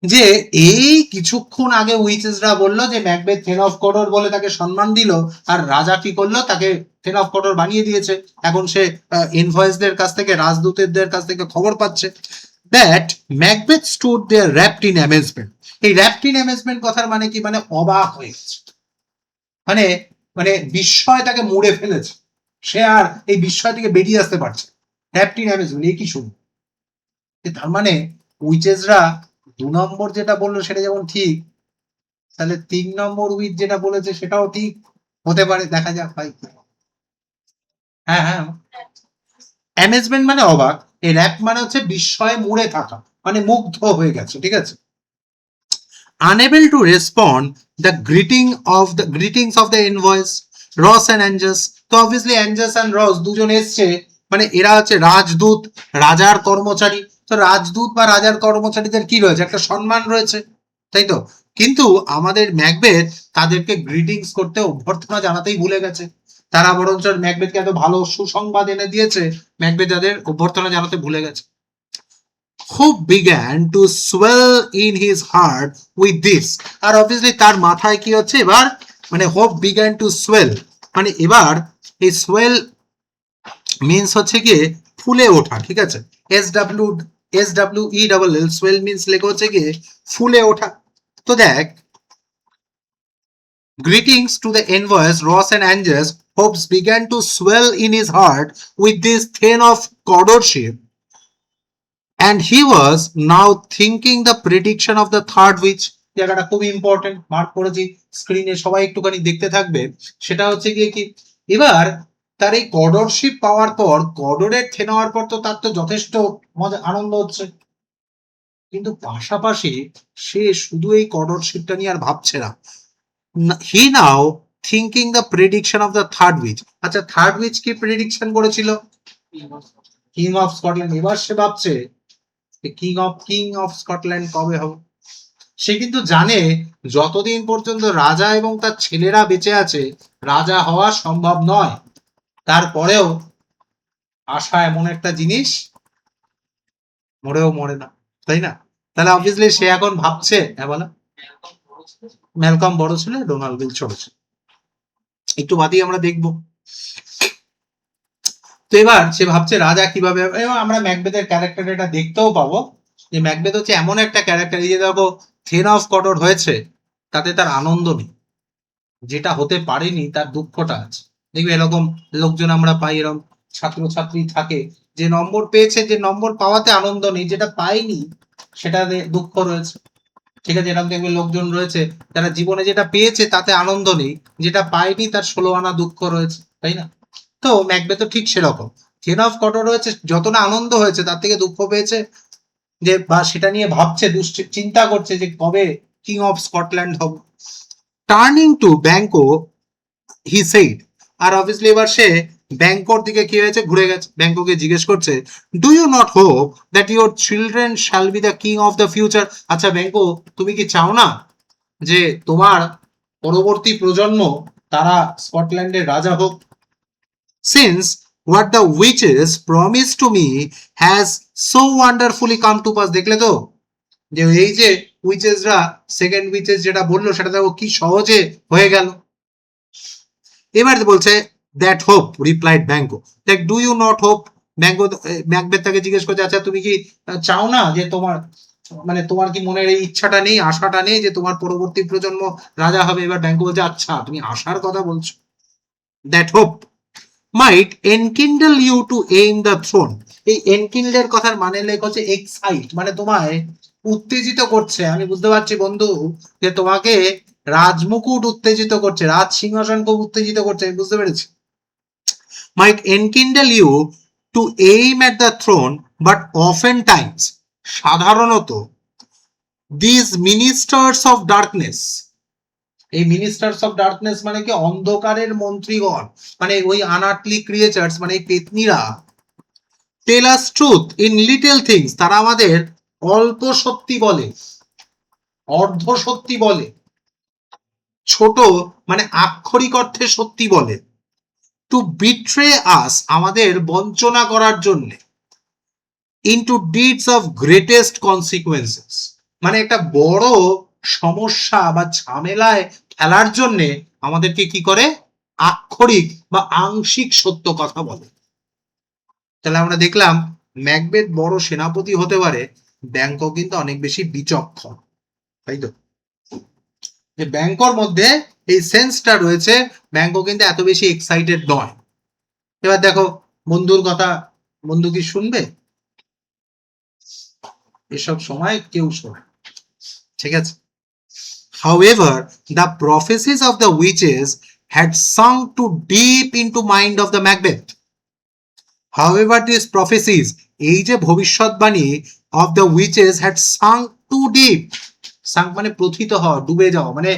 যে এই কিছুক্ষণ আগে উইচেসরা বললো যে ম্যাকবেথ 10 অফ করোর বলে তাকে সম্মান দিল, আর রাজা কি করলো, তাকে 10 অফ করোর বানিয়ে দিয়েছে। এখন সে ইনভয়েসদের কাছ থেকে, রাজদূতদের কাছ থেকে খবর পাচ্ছে that Macbeth stood there rapt in amazement. এই র্যাপড ইন অ্যামেজমেন্ট কথার মানে কি, মানে অবাক হয়ে গেছে, মানে মানে বিস্ময় তাকে মুড়ে ফেলেছে, সে আর এই বিস্ময় থেকে বেরিয়ে আসতে পারছে। র্যাপড ইন অ্যামেজমেন্ট, এই কি শুনুন, তার মানে উইচেসরা 2 নম্বর যেটা বললো সেটা যেমন ঠিক, তাহলে 3 নম্বর উইচ যেটা বলেছে সেটাও ঠিক হতে পারে, দেখা যাক ভাই। হ্যাঁ হ্যাঁ, অ্যামেজমেন্ট মানে অবাক, এই র্যাপ মানে হচ্ছে বিস্ময়ে মুড়ে থাকা, মানে মুগ্ধ হয়ে গেছে, ঠিক আছে। unable to respond the greetings of the invoice রস and অ্যাঞ্জাস। তো অবভিয়াসলি অ্যাঞ্জাস and রস দুজন এসছে, মানে এরা হচ্ছে রাজদূত, রাজার কর্মচারী। তো রাজদূত বা রাজার কর্মচারীদের কি রয়েছে, একটা সম্মান রয়েছে, তাই তো। কিন্তু আমাদের ম্যাকবেথ তাদেরকে গ্রিটিংস করতে, অভ্যর্থনা জানাতেই ভুলে গেছে। তারা বরঞ্চ ম্যাকবেথকে এত ভালো সুসংবাদ এনে দিয়েছে, ম্যাকবেথ তাদের অভ্যর্থনা জানাতে ভুলে গেছে। Hope began to swell in his heart with this, R obviously তার মাথায় কি হচ্ছে এবার, মানে hope began to swell, মানে এবার এই swell means হচ্ছে গিয়ে ফুলে ওঠা, ঠিক আছে। SWELL swell means লেখা হচ্ছে গিয়ে ফুলে ওঠা। তো দেখ, greetings to the envoys Ross and Angus, hopes began to swell in his heart with this thane of Cawdorship, and he was now thinking the prediction of the third witch। জায়গাটা খুব ইম্পর্টেন্ট, মার্ক করেছি স্ক্রিনে, সবাই একটুখানি দেখতে থাকবে। সেটা হচ্ছে গিয়ে কি, এবার তার এই কডরশিপ পাওয়ার পর, কডরের থেন হওয়ার পর তো তার তো যথেষ্ট মজা আনন্দ হচ্ছে, কিন্তু পাশাপাশি সে শুধু এই কডরশিপটা নিয়ে আর ভাবছে না। He now thinking the prediction of the third witch. আচ্ছা, থার্ড উইচ কি প্রেডিকশন করেছিল? King of Scotland. এবার সে ভাবছে কিং অফ স্কটল্যান্ড কবে হবে। সে কিন্তু জানে যতদিন পর্যন্ত রাজা এবং তার ছেলেরা বেঁচে আছে, রাজা হওয়া সম্ভব নয়। তারপরেও আশা এমন একটা জিনিস, মরেও মরে না, তাই না? তাহলে অবভিয়াসলি সে এখন ভাবছে, হ্যাঁ বলো। ম্যালকম বড় ছিল, ডোনাল্ড বিল ছোট ছিল, একটু বাদেই আমরা দেখবো। তো এবার সে ভাবছে রাজা কিভাবে, এবং আমরা ম্যাকবেথের ক্যারেক্টার এটা দেখতেও পাবো যে ম্যাকবেথ হচ্ছে এমন একটা ক্যারেক্টার, এই যে দেখো থেন অফ কটর হয়েছে, তাতে তার আনন্দ নেই, যেটা হতে পারেনি তার দুঃখটা আছে। দেখবে এরকম লোকজন আমরা পাই, এরকম ছাত্রছাত্রী থাকে যে নম্বর পেয়েছে, যে নম্বর পাওয়াতে আনন্দ নেই, যেটা পায়নি সেটাতে দুঃখ রয়েছে, ঠিক আছে। এরকম দেখবে লোকজন রয়েছে যারা জীবনে যেটা পেয়েছে তাতে আনন্দ নেই, যেটা পায়নি তার 16 আনা দুঃখ রয়েছে, তাই না? তো ম্যাকবেথ ঠিক সেরকম, থেন অফ কটর হয়েছে, যতটা আনন্দ হয়েছে তার থেকে দুঃখ পেয়েছে, যে বা সেটা নিয়ে ভাবছে, চিন্তা করছে যে কবে কিং অফ স্কটল্যান্ড হব। Turning to Banquo he said, আর অবভিয়াসলি এবার সে ব্যাংকোর দিকে কি হয়েছে, ঘুরে গেছে, ব্যাংকোকে জিজ্ঞেস করছে, do you not hope that your children shall be the king of the future. আচ্ছা ব্যাংকো, তুমি কি চাও না যে তোমার পরবর্তী প্রজন্ম তারা স্কটল্যান্ডের রাজা হোক? Since what the witches promise to me has so wonderfully come to pass. দেখলে তো যে এই যে উইচেসরা সেকেন্ড উইচেস যেটা বললো সেটা দেখো কি সহজে হয়ে গেল। এবার বলছে that hope replied Banquo, like do you not hope. Banquo Macbeth তাকে জিজ্ঞেস করছে, আচ্ছা তুমি কি চাও না যে তোমার, মানে তোমার কি মনের এই ইচ্ছাটা নেই, আশাটা নেই যে তোমার পরবর্তী প্রজন্ম রাজা হবে? এবার ব্যাংকো বলছে, আচ্ছা তুমি আশার কথা বলছো, that hope might enkindle you to aim the throne. এই এনকিন্ডের কথার মানে লেখ হচ্ছে এক্সাইট, মানে তোমায় উত্তেজিত করছে। আমি বুঝতে পারছি বন্ধু যে তোমাকে রাজমুকুট উত্তেজিত করছে, রাজ সিংহাসন খুব উত্তেজিত করছে, আমি বুঝতে পেরেছি। might enkindle you to aim at the throne, but oftentimes সাধারণত these ministers of darkness, এই মিনিস্টার্স অফ ডার্কনেস মানে কি, অন্ধকারের মন্ত্রীগণ, মানে ওই আনআর্থলি ক্রিয়েচার্স, মানে এই পেতনিরা, টেল আস ট্রুথ ইন লিটল থিংস, তারা আমাদের অল্প সত্যি বলে, অর্ধ সত্যি বলে, ছোট মানে আক্ষরিক অর্থে সত্যি বলে, টু বিট্রে আস আমাদের বঞ্চনা করার জন্য, into deeds of greatest consequences মানে একটা বড় সমস্যা বা ঝামেলায় ফেলার জন্য আমাদেরকে কি করে, আক্ষরিক বা আংশিক সত্য কথা বলে। তাহলে আমরা দেখলাম ম্যাকবেথ বড় সেনাপতি হতে পারে, ব্যাংকক কিন্তু অনেক বেশি বিচক্ষণ, তাই তো? যে ব্যাংকর মধ্যে এই সেন্সটা রয়েছে, ব্যাংকক কিন্তু এত বেশি এক্সাইটেড নয়। এবার দেখো বন্ধুর কথা, বন্ধু কি শুনবে? এসব সময় কেউ শোনে, ঠিক আছে? However, the prophecies of the witches had sunk too deep into mind of the Macbeth. However, these prophecies, এই যে ভবিষ্যৎবাণী of the witches had sunk too deep. sunk মানে প্রথিত হওয়া, ডুবে যাওয়া, মানে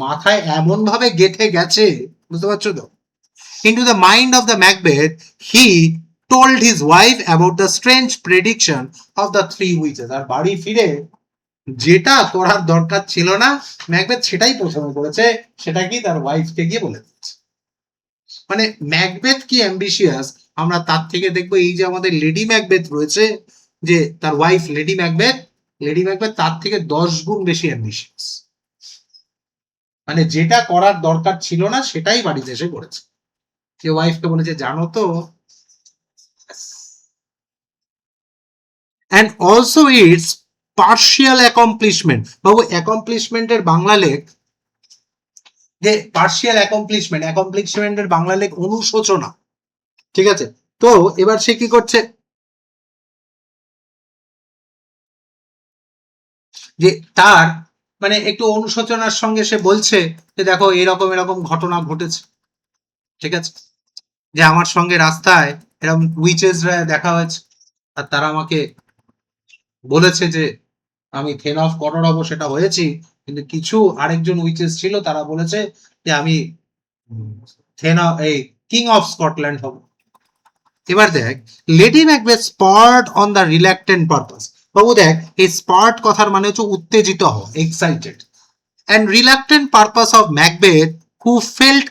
মাথায় এমন ভাবে গেঁথে গেছে, বুঝতে পারছো তো? Into the mind of the Macbeth, he told his wife about the strange prediction of the three witches. আর বাড়ি ফিরে যেটা করার দরকার ছিল না ম্যাকবেথ সেটাই প্রথমে করেছে, সেটা কি তার ওয়াইফকে গিয়ে বলে দিচ্ছে। মানে ম্যাকবেথ কি অ্যাম্বিশিয়াস আমরা তার থেকে দেখবো এই যে আমাদের লেডি ম্যাকবেথ রয়েছে, যে তার ওয়াইফ লেডি ম্যাকবেথ তার থেকে 10 গুণ বেশি অ্যাম্বিশিয়াস। মানে যেটা করার দরকার ছিল না সেটাই বাড়িতে এসে করেছে। যে ওয়াইফকে বলেছে জানো তো, and also its partial accomplishment, বাবু অ্যাকমপ্লিশমেন্টের বাংলা লেখ, যে পার্শিয়াল অ্যাকমপ্লিশমেন্টের বাংলা লেখ অনুশোচনা, ঠিক আছে? তো এবার সে কি করছে, যে তার মানে একটু অনুশোচনার সঙ্গে সে বলছে যে দেখো এরকম এরকম ঘটনা ঘটেছে, ঠিক আছে? যে আমার সঙ্গে রাস্তায় এরকম উইচেসরা দেখা হয়েছে, আর তারা আমাকে বলেছে যে আমি থেন অফ কটর হবো, সেটা হয়েছি, কিন্তু কিছু আরেকজন উইচেস ছিল তারা বলেছে যে আমি থেন এই কিং অফ স্কটল্যান্ড হব। এবার দেখ lady Macbeth spurred on the reluctant purpose, বাবু দেখ এই স্পার্ট কথার মানে হচ্ছে উত্তেজিত হওয়া, excited, and reluctant purpose of Macbeth who felt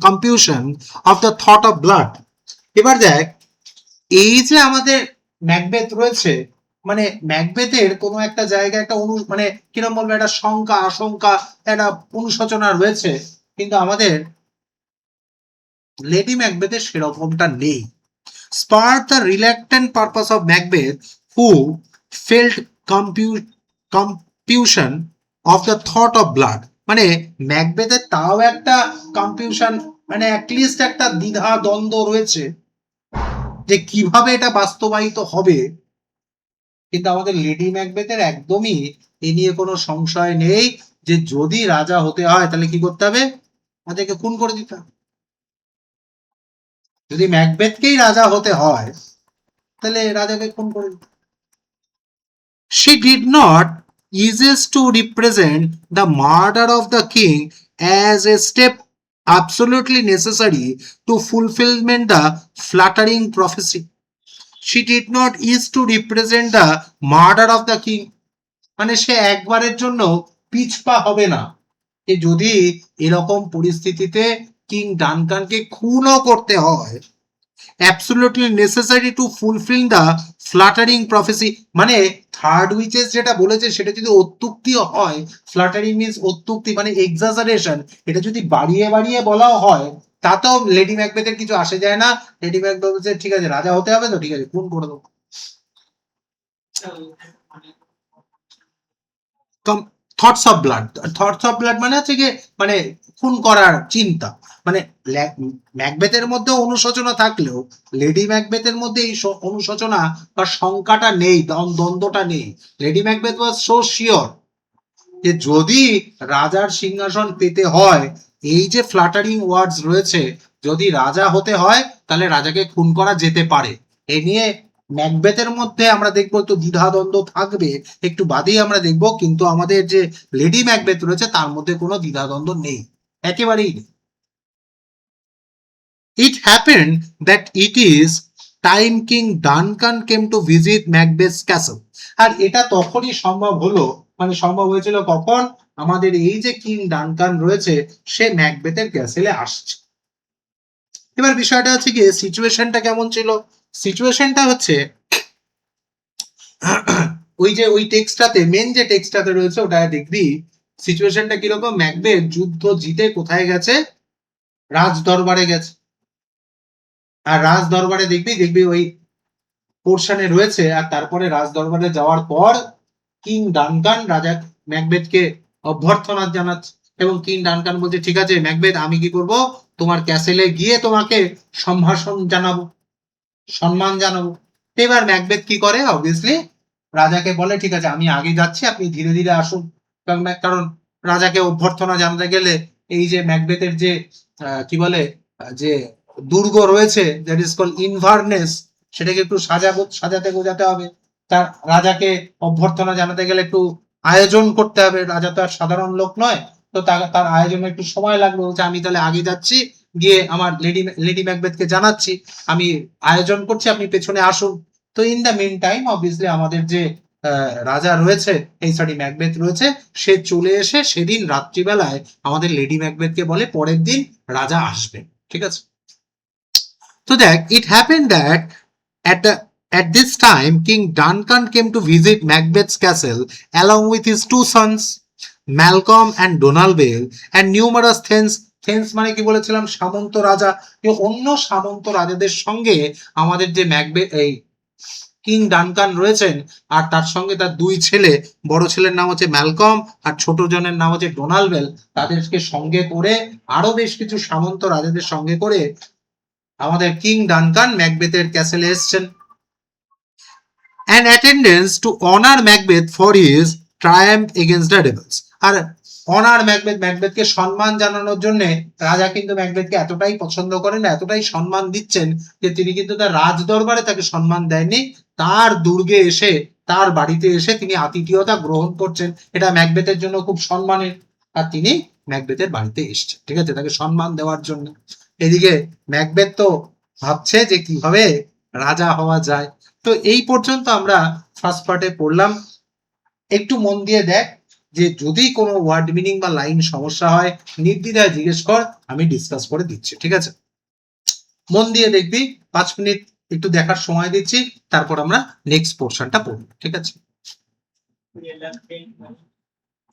confusion of the thought of blood. এবার দেখ এই যে আমাদের ম্যাকবেথ রয়েছে, মানে ম্যাকবেথের কোনো একটা জায়গায় একটা মানে কিরকম বলবো, একটা শঙ্কা আশঙ্কা, একটা অনুশোচনা রয়েছে, কিন্তু আমাদের লেডি ম্যাকবেথের সেরকমটা নেই। Spurred the reluctant purpose of Macbeth who felt confusion of the thought of blood. মানে ম্যাকবেথের তাও একটা কনফিউশন, মানে অ্যাটলিস্ট একটা দ্বিধা দ্বন্দ্ব রয়েছে যে কিভাবে এটা বাস্তবায়িত হবে, কিন্তু আমাদের লেডি ম্যাকবেথের একদমই এ নিয়ে কোনো সংশয় নেই যে যদি রাজা হতে হয় তাহলে কি করতে হবে, আমাদেরকে খুন করে দিতে হবে। যদি ম্যাকবেথকেই রাজা হতে হয় তাহলে রাজাকে খুন করে দিতে। She did not eases to represent the murder of the king as a step absolutely necessary to fulfillment the flattering prophecy. She did not ease to represent the murder of the king. মানে সে একবারের জন্য পিছপা হবে না যে যদি এরকম পরিস্থিতিতে কিং ডানকানকে খুনও করতে হয়, absolutely necessary to fulfill the flattering prophecy, মানে থার্ড উইচেস যেটা বলেছে সেটা যদি অত্যুক্তিও হয়, ফ্লাটারিং মিন্স অত্যুক্তি মানে এক্সাজারেশন, এটা যদি বাড়িয়ে বাড়িয়ে বলাও হয় তাতেও লেডি ম্যাকবেথের কিছু আসে যায় না। লেডি ম্যাকবেথ বলছে ঠিক আছে রাজা হতে হবে তো, ঠিক আছে খুন করে দেবো। থটস অফ ব্লাড মানে হচ্ছে কি, মানে খুন করার চিন্তা, মানে ম্যাকবেথের মধ্যে অনুশোচনা থাকলেও লেডি ম্যাকবেথের মধ্যে এই অনুশোচনা বা শঙ্কাটা নেই, দ্বন্দ্বটা নেই। Lady Macbeth was so sure যে যদি রাজার সিংহাসন পেতে হয়, এই যে ফ্লাটারিং ওয়ার্ডস রয়েছে, যদি রাজা হতে হয় তাহলে রাজাকে খুন করা যেতে পারে। এ নিয়ে ম্যাকবেথের মধ্যে আমরা দেখবো একটু দ্বিধাদ্বন্দ্ব থাকবে, একটু বাদেই আমরা দেখবো, কিন্তু আমাদের যে লেডি ম্যাকবেথ রয়েছে তার মধ্যে কোনো দ্বিধাদ্বন্দ্ব নেই, একেবারেই নেই। It happened that it is time King Duncan came to visit Macbeth's castle. আর এটা তখনই সম্ভব হলো, মানে সম্ভব হয়েছিল কখন, আমাদের এই যে কিং ডানকান রয়েছে সে ম্যাকবেথের ক্যাসেলে আসছে। এবার বিষয়টা হচ্ছে কি, সিচুয়েশনটা কেমন ছিল? সিচুয়েশনটা হচ্ছে ওই যে ওই টেক্সটটাতে, মেন যে টেক্সটটাতে রয়েছে ওটা দেখবি সিচুয়েশনটা কিরকম, ম্যাকবেথ যুদ্ধ জিতে কোথায় গেছে? রাজ দরবারে গেছে। আর রাজ দরবারে দেখবি ওই পোর্শনে রয়েছে। আর তারপরে রাজ দরবারে যাওয়ার পর কিং ডানকান রাজা ম্যাকবেথকে অভ্যর্থনা জানাচ্ছে, এবং কিং ডানকান বলছে ঠিক আছে ম্যাকবেথ, আমি কি করব, তোমার ক্যাসেলে গিয়ে তোমাকে সম্ভাষণ জানাবো, সম্মান জানাবো। এবার ম্যাকবেথ কি করে, অবভিয়াসলি রাজাকে বলে ঠিক আছে আমি আগে যাচ্ছি, আপনি ধীরে ধীরে আসুন। কারণ রাজাকে অভ্যর্থনা জানাতে গেলে এই যে ম্যাকবেথের যে কি বলে যে দুর্গ রয়েছে, দ্যাট ইজ কল ইনভারনেস, সেটাকে একটু সাজাতে গোজাতে হবে। তার রাজাকে অভ্যর্থনা জানাতে গেলে একটু আয়োজন করতে হবে, রাজা তো আর সাধারণ লোক নয়। তো তার আয়োজনে একটু সময় লাগবে। বলছে আমি তাহলে আগে যাচ্ছি, গিয়ে আমার লেডি ম্যাকবেথকে জানাচ্ছি, আমি আয়োজন করছি, আপনি পেছনে আসুন। তো in the meantime obviously আমাদের যে রাজা রয়েছে, এই সরি ম্যাকবেথ রয়েছে, সে চলে এসে সেদিন রাত্রিবেলায় আমাদের লেডি ম্যাকবেথকে বলে পরের দিন রাজা আসবে। ঠিক আছে? তো দেখ, it happen that at the at this time King Duncan came to visit Macbeth's castle along with his two sons Malcolm and Donalbain and numerous থেন্স মানে কি বলেছিলাম, সামন্ত রাজা। অন্য সামন্ত রাজাদের সঙ্গে আমাদের যে ম্যাকবেথ এই কিং ডানকান রয়েছেন, আর তার সঙ্গে তার দুই ছেলে, বড় ছেলের নাম হচ্ছে ম্যালকম আর ছোট জনের নাম হচ্ছে ডোনাল্ডবেল, তাদেরকে সঙ্গে করে আরো বেশ কিছু সামন্ত রাজাদের সঙ্গে করে আমাদের কিং ডানকান ম্যাকবেথের ক্যাসেলে এসেছেন। an attendance to honor Macbeth for his triumph against the rebels. আর অনার ম্যাকবেথকে সম্মান জানানোর জন্য রাজা কিন্তু ম্যাকবেথকে এতটাই পছন্দ করেন, এতটাই সম্মান দিচ্ছেন যে তিনি কিন্তু তার রাজ দরবারে তাকে সম্মান দেয়নি, তার দুর্গে এসে, তার বাড়িতে এসে তিনি আতিথেয়তা গ্রহণ করছেন। এটা ম্যাকবেথের জন্য খুব সম্মানের। আর তিনি ম্যাকবেথের বাড়িতে এসেছেন, ঠিক আছে, তাকে সম্মান দেওয়ার জন্য। এদিকে ম্যাকবেথ তো ভাবছে যে কিভাবে রাজা হওয়া যায়। তো এই পর্যন্ত আমরা ফার্স্ট পার্টে পড়লাম। একটু মন দিয়ে দেখ, যে যদি কোনো ওয়ার্ড মিনিং বা লাইন সমস্যা হয় নির্দ্বিধায় জিজ্ঞেস কর, আমি ডিসকাস করে দিচ্ছি। ঠিক আছে? মন দিয়ে দেখবি, 5 মিনিট একটু দেখার সময় দিচ্ছি, তারপর আমরা নেক্সট পোর্শনটা পড়ব। ঠিক আছে?